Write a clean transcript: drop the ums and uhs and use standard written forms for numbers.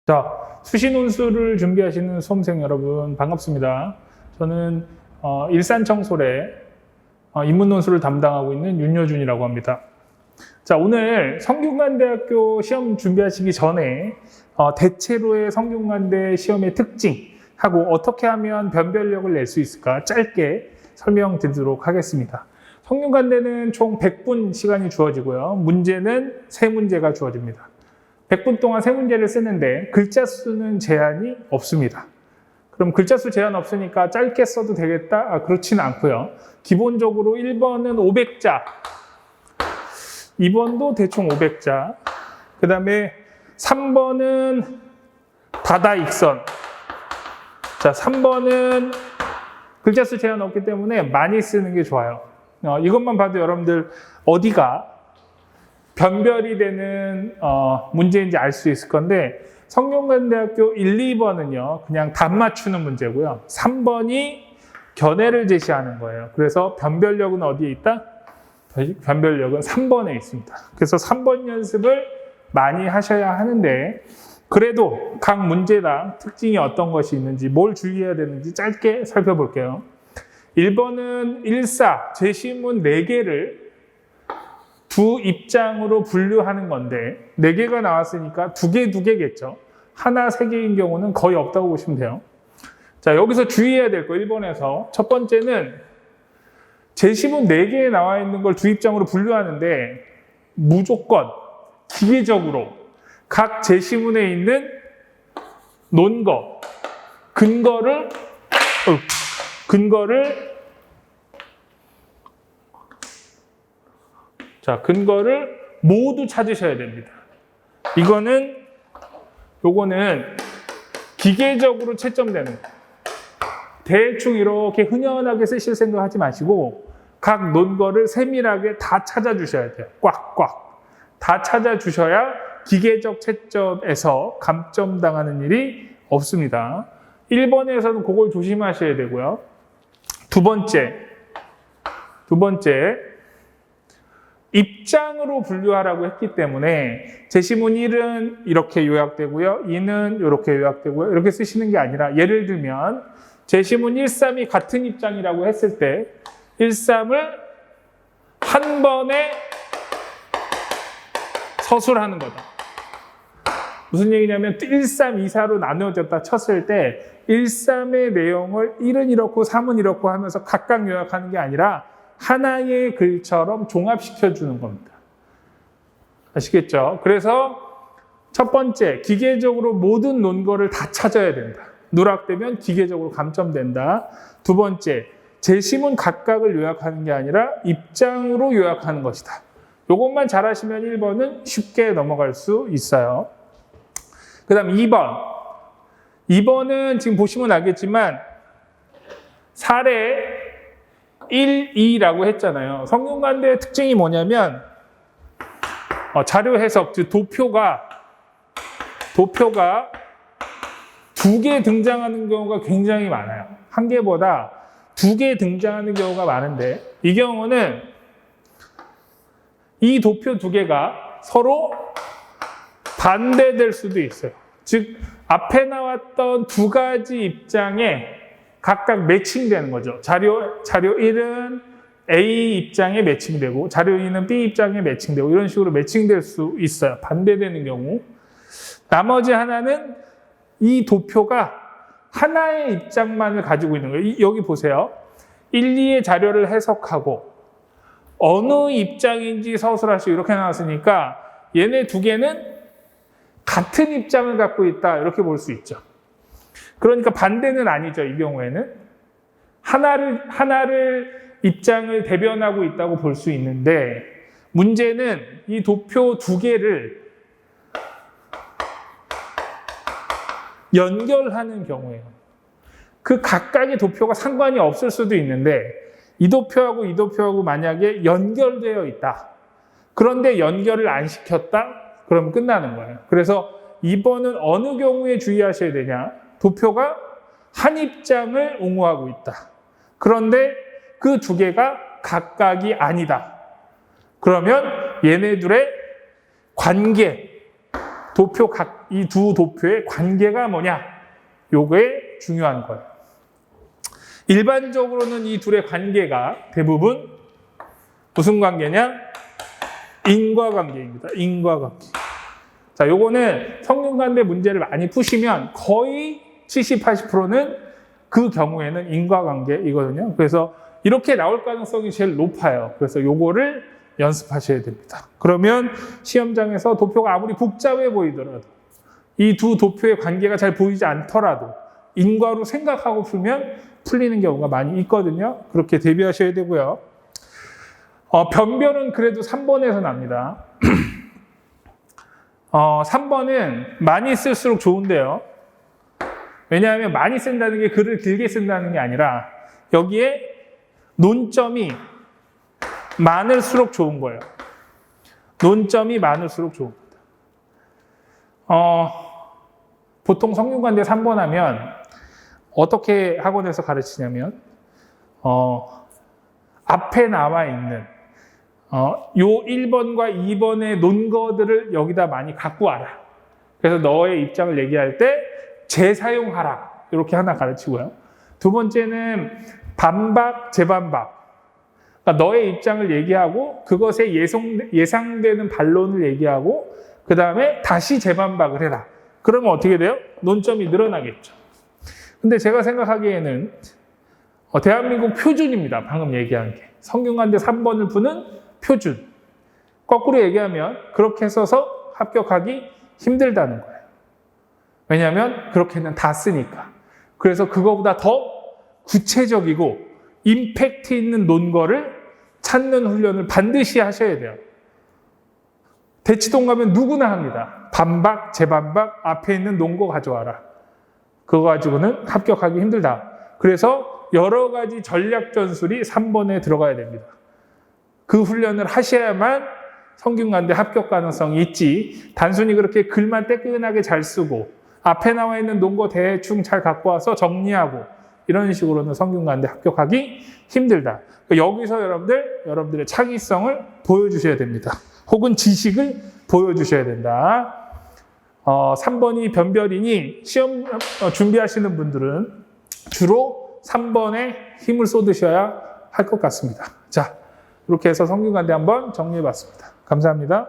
자, 수시논술을 준비하시는 수험생 여러분 반갑습니다. 저는 일산청솔의 인문논술을 담당하고 있는 윤여준이라고 합니다. 자, 오늘 성균관대학교 시험 준비하시기 전에 대체로의 성균관대 시험의 특징하고 어떻게 하면 변별력을 낼 수 있을까 짧게 설명드리도록 하겠습니다. 성균관대는 총 100분 시간이 주어지고요. 문제는 3문제가 주어집니다. 100분 동안 3문제를 쓰는데 글자 수는 제한이 없습니다. 그럼 글자 수 제한 없으니까 짧게 써도 되겠다? 그렇지는 않고요. 기본적으로 1번은 500자, 2번도 대충 500자, 그 다음에 3번은 다다익선. 자, 3번은 글자 수 제한 없기 때문에 많이 쓰는 게 좋아요. 이것만 봐도 여러분들 어디가 변별이 되는 문제인지 알 수 있을 건데, 성균관대학교 1, 2번은요 그냥 답 맞추는 문제고요. 3번이 견해를 제시하는 거예요. 그래서 변별력은 어디에 있다? 변별력은 3번에 있습니다. 그래서 3번 연습을 많이 하셔야 하는데, 그래도 각 문제당 특징이 어떤 것이 있는지, 뭘 주의해야 되는지 짧게 살펴볼게요. 1번은 일사, 제시문 4개를 두 입장으로 분류하는 건데 4개가 나왔으니까 2개겠죠. 하나, 3개인 경우는 거의 없다고 보시면 돼요. 자, 여기서 주의해야 될 거 1번에서 첫 번째는 제시문 4개에 나와 있는 걸 두 입장으로 분류하는데 무조건 기계적으로 각 제시문에 있는 논거, 근거를 모두 찾으셔야 됩니다. 요거는 기계적으로 채점되는 거예요. 대충 이렇게 흔연하게 쓰실 생각하지 마시고 각 논거를 세밀하게 다 찾아주셔야 돼요. 꽉꽉. 다 찾아주셔야 기계적 채점에서 감점당하는 일이 없습니다. 1번에서는 그걸 조심하셔야 되고요. 두 번째. 입장으로 분류하라고 했기 때문에 제시문 1은 이렇게 요약되고요. 2는 이렇게 요약되고요. 이렇게 쓰시는 게 아니라, 예를 들면 제시문 1, 3이 같은 입장이라고 했을 때 1, 3을 한 번에 서술하는 거다. 무슨 얘기냐면 1, 3, 2, 4로 나누어졌다 쳤을 때 1, 3의 내용을 1은 이렇고 3은 이렇고 하면서 각각 요약하는 게 아니라 하나의 글처럼 종합시켜주는 겁니다. 아시겠죠? 그래서 첫 번째, 기계적으로 모든 논거를 다 찾아야 된다. 누락되면 기계적으로 감점된다. 두 번째, 제시문 각각을 요약하는 게 아니라 입장으로 요약하는 것이다. 이것만 잘하시면 1번은 쉽게 넘어갈 수 있어요. 그 다음 2번. 2번은 지금 보시면 알겠지만 사례 1, 2라고 했잖아요. 성균관대의 특징이 뭐냐면 자료 해석, 즉 도표가 2개 등장하는 경우가 굉장히 많아요. 1개보다 2개 등장하는 경우가 많은데, 이 경우는 이 도표 2개가 서로 반대될 수도 있어요. 즉 앞에 나왔던 2가지 입장에 각각 매칭되는 거죠. 자료 1은 A 입장에 매칭되고 자료 2는 B 입장에 매칭되고 이런 식으로 매칭될 수 있어요. 반대되는 경우. 나머지 하나는 이 도표가 하나의 입장만을 가지고 있는 거예요. 여기 보세요. 1, 2의 자료를 해석하고 어느 입장인지 서술하시고 이렇게 나왔으니까 얘네 2개는 같은 입장을 갖고 있다, 이렇게 볼 수 있죠. 그러니까 반대는 아니죠. 이 경우에는 하나를 입장을 대변하고 있다고 볼 수 있는데, 문제는 이 도표 2개를 연결하는 경우예요. 그 각각의 도표가 상관이 없을 수도 있는데 이 도표하고 이 도표하고 만약에 연결되어 있다. 그런데 연결을 안 시켰다? 그럼 끝나는 거예요. 그래서 2번은 어느 경우에 주의하셔야 되냐? 도표가 한 입장을 옹호하고 있다. 그런데 그 2개가 각각이 아니다. 그러면 얘네들의 관계, 이 두 도표의 관계가 뭐냐? 요게 중요한 거예요. 일반적으로는 이 둘의 관계가 대부분 무슨 관계냐? 인과관계입니다. 인과관계. 자, 요거는 성균관대 문제를 많이 푸시면 거의 70, 80%는 그 경우에는 인과관계이거든요. 그래서 이렇게 나올 가능성이 제일 높아요. 그래서 요거를 연습하셔야 됩니다. 그러면 시험장에서 도표가 아무리 복잡해 보이더라도 이 두 도표의 관계가 잘 보이지 않더라도 인과로 생각하고 풀면 풀리는 경우가 많이 있거든요. 그렇게 대비하셔야 되고요. 변별은 그래도 3번에서 납니다. 3번은 많이 쓸수록 좋은데요. 왜냐하면 많이 쓴다는 게 글을 길게 쓴다는 게 아니라 여기에 논점이 많을수록 좋은 거예요. 논점이 많을수록 좋은 겁니다. 보통 성균관대 3번 하면 어떻게 학원에서 가르치냐면 앞에 나와 있는 요 1번과 2번의 논거들을 여기다 많이 갖고 와라. 그래서 너의 입장을 얘기할 때 재사용하라. 이렇게 하나 가르치고요. 두 번째는 반박, 재반박. 그러니까 너의 입장을 얘기하고 그것에 예상되는 반론을 얘기하고 그 다음에 다시 재반박을 해라. 그러면 어떻게 돼요? 논점이 늘어나겠죠. 근데 제가 생각하기에는 대한민국 표준입니다. 방금 얘기한 게. 성균관대 3번을 푸는 표준. 거꾸로 얘기하면 그렇게 써서 합격하기 힘들다는 거예요. 왜냐하면 그렇게는 다 쓰니까. 그래서 그거보다 더 구체적이고 임팩트 있는 논거를 찾는 훈련을 반드시 하셔야 돼요. 대치동 가면 누구나 합니다. 반박, 재반박, 앞에 있는 논거 가져와라. 그거 가지고는 합격하기 힘들다. 그래서 여러 가지 전략 전술이 3번에 들어가야 됩니다. 그 훈련을 하셔야만 성균관대 합격 가능성이 있지, 단순히 그렇게 글만 뜨끈하게 잘 쓰고 앞에 나와 있는 논거 대충 잘 갖고 와서 정리하고 이런 식으로는 성균관대 합격하기 힘들다. 여기서 여러분들의 창의성을 보여주셔야 됩니다. 혹은 지식을 보여주셔야 된다. 3번이 변별이니 시험 준비하시는 분들은 주로 3번에 힘을 쏟으셔야 할 것 같습니다. 자, 이렇게 해서 성균관대 한번 정리해 봤습니다. 감사합니다.